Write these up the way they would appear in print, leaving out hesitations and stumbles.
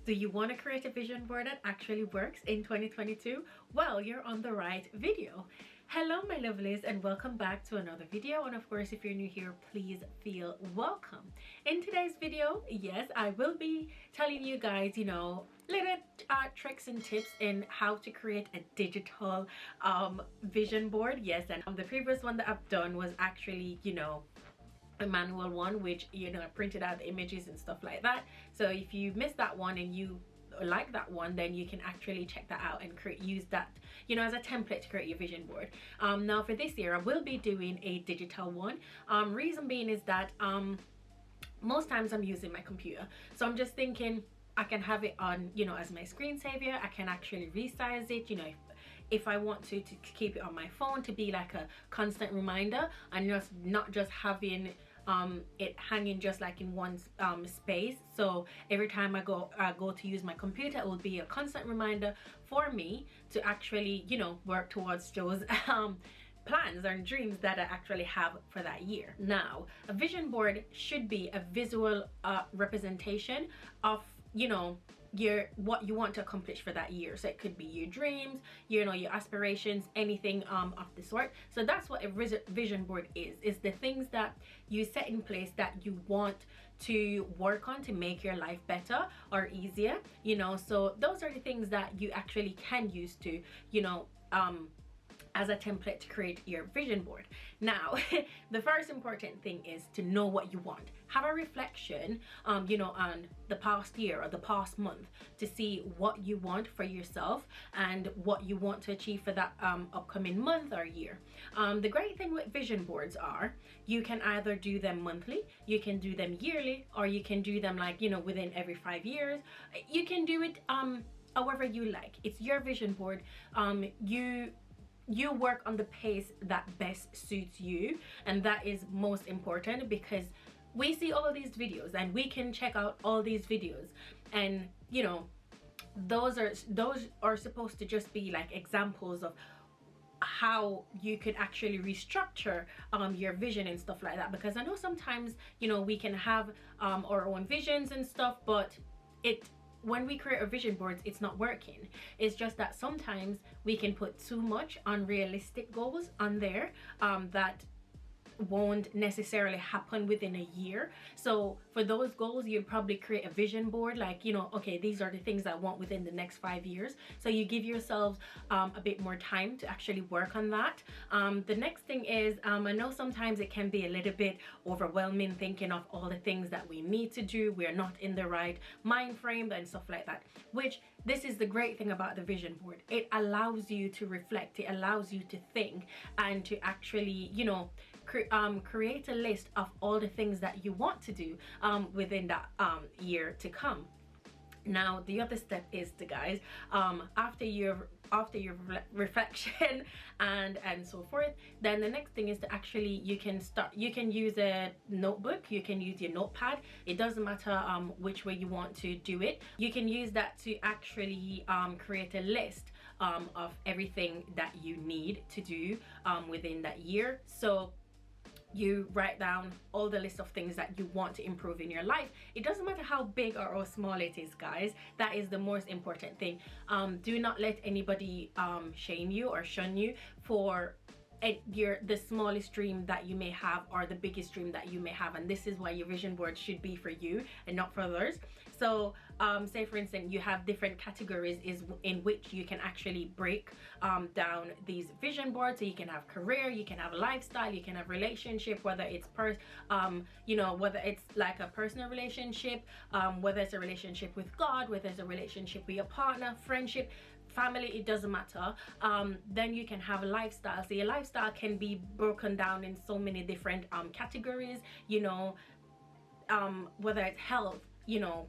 Do you want to create a vision board that actually works in 2022? Well, you're on the right video. Hello my lovelies, and welcome back to another video. And of course, if you're new here, please feel welcome. In today's video, yes, I will be telling you guys, little tricks and tips in how to create a digital vision board. Yes, and the previous one that I've done was actually, a manual one, which I printed out the images and stuff like that. So if you missed that one and you like that one, then you can actually check that out and use that as a template to create your vision board. Now for this year I will be doing a digital one. Reason being is that most times I'm using my computer, so I'm just thinking I can have it on as my screensaver. I can actually resize it if I want to keep it on my phone to be like a constant reminder, and not just having it hanging just like in one space. So every time I go to use my computer, it will be a constant reminder for me to actually work towards those plans and dreams that I actually have for that year. Now, a vision board should be a visual representation of what you want to accomplish for that year. So it could be your dreams, your aspirations, anything of the sort. So that's what a vision board is the things that you set in place that you want to work on to make your life better or easier. So those are the things that you actually can use to as a template to create your vision board. Now the first important thing is to know what you want. Have a reflection on the past year or the past month to see what you want for yourself and what you want to achieve for that upcoming month or year. The great thing with vision boards are you can either do them monthly, you can do them yearly, or you can do them like within every 5 years. You can do it however you like. It's your vision board. You work on the pace that best suits you, and that is most important, because we see all of these videos and we can check out all these videos, and those are supposed to just be like examples of how you could actually restructure your vision and stuff like that. Because I know sometimes we can have our own visions and stuff, but when we create our vision boards, it's not working. It's just that sometimes we can put too much unrealistic goals on there that won't necessarily happen within a year. So for those goals, you'd probably create a vision board like okay, these are the things I want within the next 5 years. So you give yourselves a bit more time to actually work on that. The next thing is I know sometimes it can be a little bit overwhelming thinking of all the things that we need to do. We're not in the right mind frame and stuff like that, which this is the great thing about the vision board. It allows you to reflect, it allows you to think, and to actually create a list of all the things that you want to do within that year to come. Now the other step is guys, after your reflection and so forth, then the next thing is to actually you can use a notebook, you can use your notepad. It doesn't matter which way you want to do it. You can use that to actually create a list of everything that you need to do within that year. So you write down all the list of things that you want to improve in your life. It doesn't matter how big or how small it is, guys. That is the most important thing. Do not let anybody shame you or shun you for the smallest dream that you may have or the biggest dream that you may have. And this is why your vision board should be for you and not for others. So say for instance you have different categories in which you can actually break down these vision boards. So you can have career, you can have lifestyle, you can have relationship, whether it's whether it's like a personal relationship, whether it's a relationship with God, whether it's a relationship with your partner, friendship, family, it doesn't matter. Then you can have a lifestyle. So your lifestyle can be broken down in so many different categories, whether it's health,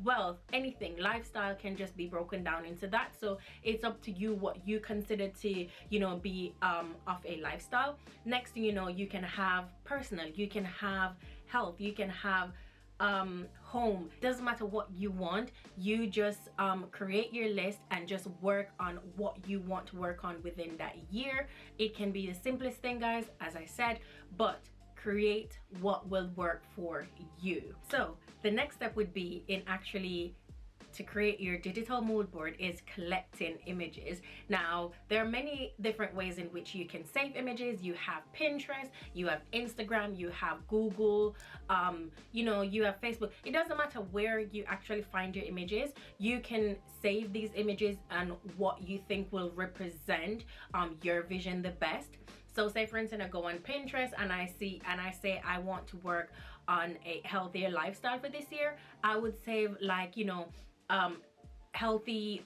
wealth, anything. Lifestyle can just be broken down into that. So it's up to you what you consider to be of a lifestyle. Next thing you can have personal, you can have health, you can have home. Doesn't matter what you want, you just create your list and just work on what you want to work on within that year. It can be the simplest thing, guys, as I said, but create what will work for you. So the next step would be in actually to create your digital mood board is collecting images. Now, there are many different ways in which you can save images. You have Pinterest, you have Instagram, you have Google, you know, you have Facebook. It doesn't matter where you actually find your images, you can save these images and what you think will represent your vision the best. So say for instance, I go on Pinterest and I say I want to work on a healthier lifestyle for this year. I would save, like, you know, healthy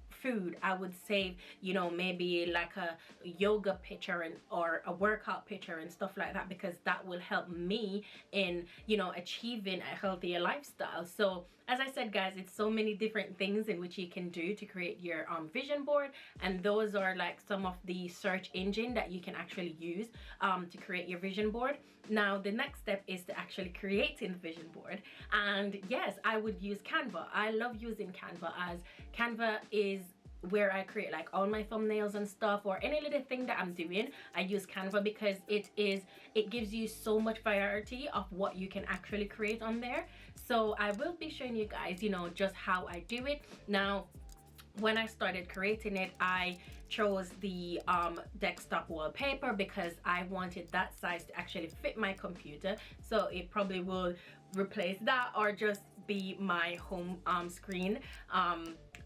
food. I would save, you know, maybe like a yoga picture and or a workout picture and stuff like that, because that will help me in, you know, achieving a healthier lifestyle. So as I said, guys, it's so many different things in which you can do to create your vision board, and those are like some of the search engine that you can actually use to create your vision board. Now the next step is to actually creating the vision board, and yes, I would use Canva. I love using Canva, as Canva is where I create like all my thumbnails and stuff, or any little thing that I'm doing. I use Canva because it gives you so much variety of what you can actually create on there. So I will be showing you guys, you know, just how I do it. Now when I started creating it, I chose the desktop wallpaper because I wanted that size to actually fit my computer. So it probably will replace that or just be my home screen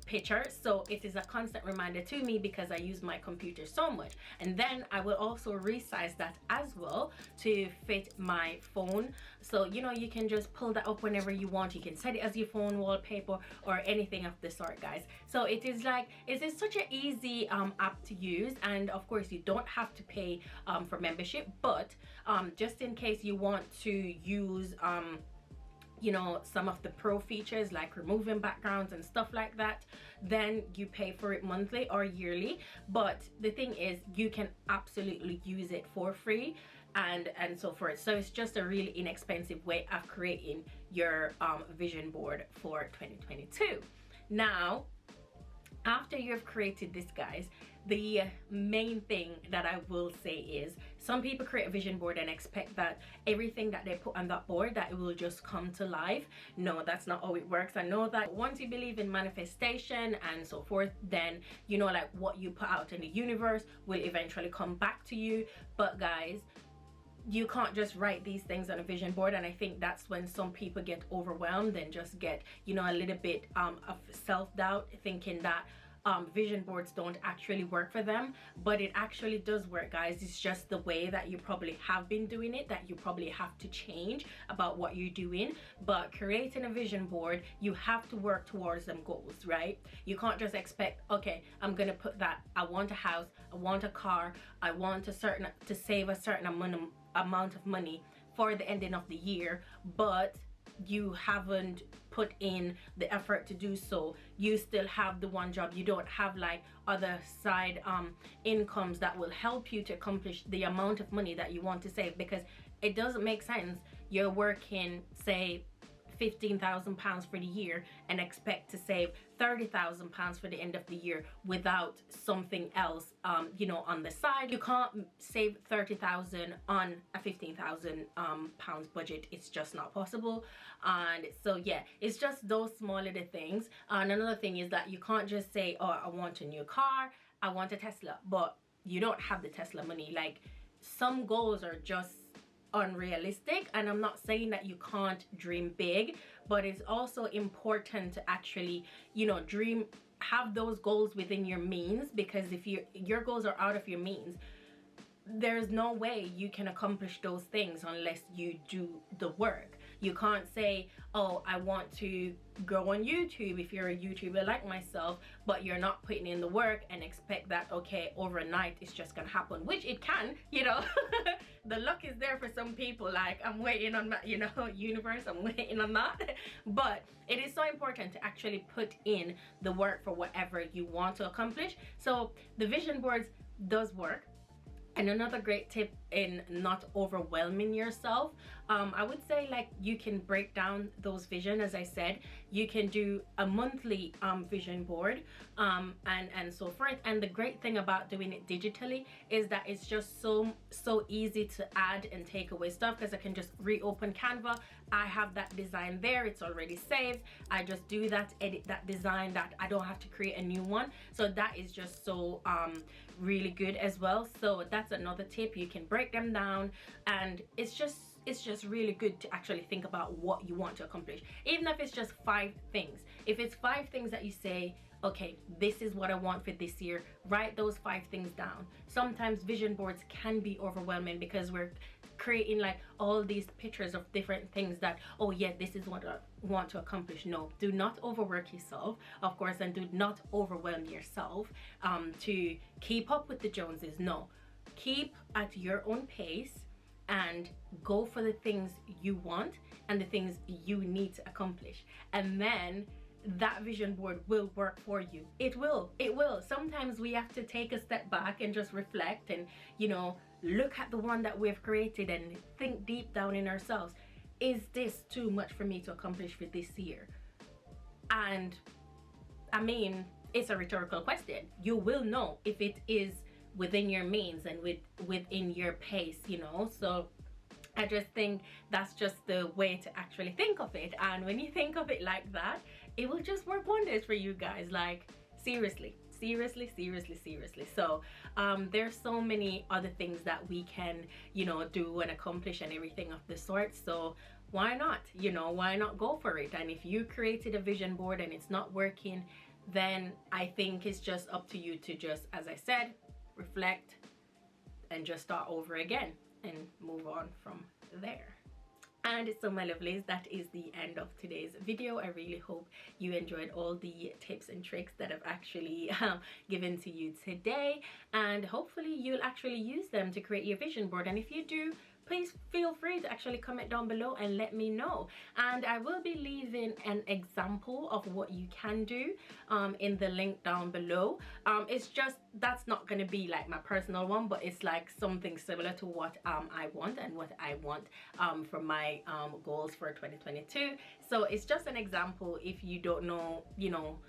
picture. So it is a constant reminder to me because I use my computer so much. And then I will also resize that as well to fit my phone. So, you know, you can just pull that up whenever you want. You can set it as your phone wallpaper or anything of the sort, guys. So it is like, it is such an easy app to use, and of course you don't have to pay for membership, but just in case you want to use you know, some of the pro features like removing backgrounds and stuff like that, then you pay for it monthly or yearly. But the thing is, you can absolutely use it for free and so forth. So it's just a really inexpensive way of creating your vision board for 2022. Now after you've created this, guys, the main thing that I will say is, some people create a vision board and expect that everything that they put on that board, that it will just come to life. No, that's not how it works. I know that once you believe in manifestation and so forth, then, you know, like what you put out in the universe will eventually come back to you. But guys, you can't just write these things on a vision board, and I think that's when some people get overwhelmed and just get, you know, a little bit of self-doubt, thinking that vision boards don't actually work for them. But it actually does work, guys. It's just the way that you probably have been doing it that you probably have to change about what you're doing. But creating a vision board, you have to work towards them goals, right? You can't just expect, okay, I'm gonna put that, I want a house, I want a car, I want to save a certain amount of money for the ending of the year, but you haven't put in the effort to do so. You still have the one job. You don't have like other side incomes that will help you to accomplish the amount of money that you want to save, because it doesn't make sense you're working, say, £15,000 for the year and expect to save £30,000 for the end of the year without something else, you know, on the side. You can't save 30,000 on a 15,000 pounds budget. It's just not possible. And so yeah, it's just those small little things. And another thing is that you can't just say, oh, I want a new car, I want a Tesla, but you don't have the Tesla money. Like, some goals are just unrealistic, and I'm not saying that you can't dream big, but it's also important to actually, you know, have those goals within your means, because if your goals are out of your means, there's no way you can accomplish those things unless you do the work. You can't say, oh, I want to go on YouTube if you're a YouTuber like myself, but you're not putting in the work and expect that, okay, overnight it's just gonna happen, which it can, you know. The luck is there for some people. Like, I'm waiting on that, you know, universe, I'm waiting on that. But it is so important to actually put in the work for whatever you want to accomplish. So the vision boards does work. And another great tip in not overwhelming yourself. I would say like you can break down those vision. As I said, you can do a monthly vision board and so forth. And the great thing about doing it digitally is that it's just so easy to add and take away stuff, because I can just reopen Canva. I have that design there, it's already saved. I just do that, edit that design, that I don't have to create a new one. So that is just so really good as well. So that's another tip. You can break them down, and it's just really good to actually think about what you want to accomplish, even if it's just 5 things. If it's 5 things that you say, okay, this is what I want for this year, write those 5 things down. Sometimes vision boards can be overwhelming because we're creating like all these pictures of different things that, oh yeah, this is what I want to accomplish. No, do not overwork yourself, of course, and do not overwhelm yourself to keep up with the Joneses. No, keep at your own pace and go for the things you want and the things you need to accomplish, and then that vision board will work for you. It will. Sometimes we have to take a step back and just reflect and, you know, look at the one that we've created and think deep down in ourselves, is this too much for me to accomplish for this year? And I mean, it's a rhetorical question. You will know if it is within your means and within your pace, you know. So I just think that's just the way to actually think of it. And when you think of it like that, it will just work wonders for you guys. Like, seriously. So there's so many other things that we can, you know, do and accomplish and everything of the sort. So why not, you know, why not go for it? And if you created a vision board and it's not working, then I think it's just up to you to just, as I said, reflect and just start over again and move on from there. And so my lovelies, that is the end of today's video. I really hope you enjoyed all the tips and tricks that I've actually given to you today, and hopefully you'll actually use them to create your vision board. And if you do, please feel free to actually comment down below and let me know. And I will be leaving an example of what you can do in the link down below. It's just, that's not going to be like my personal one, but it's like something similar to what I want and what I want for my goals for 2022. So it's just an example. If you don't know, you know,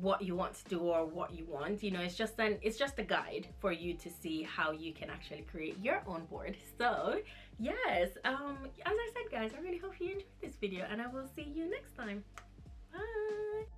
what you want to do or what you want, you know, it's just a guide for you to see how you can actually create your own board. So yes, as I said guys, I really hope you enjoyed this video, and I will see you next time. Bye.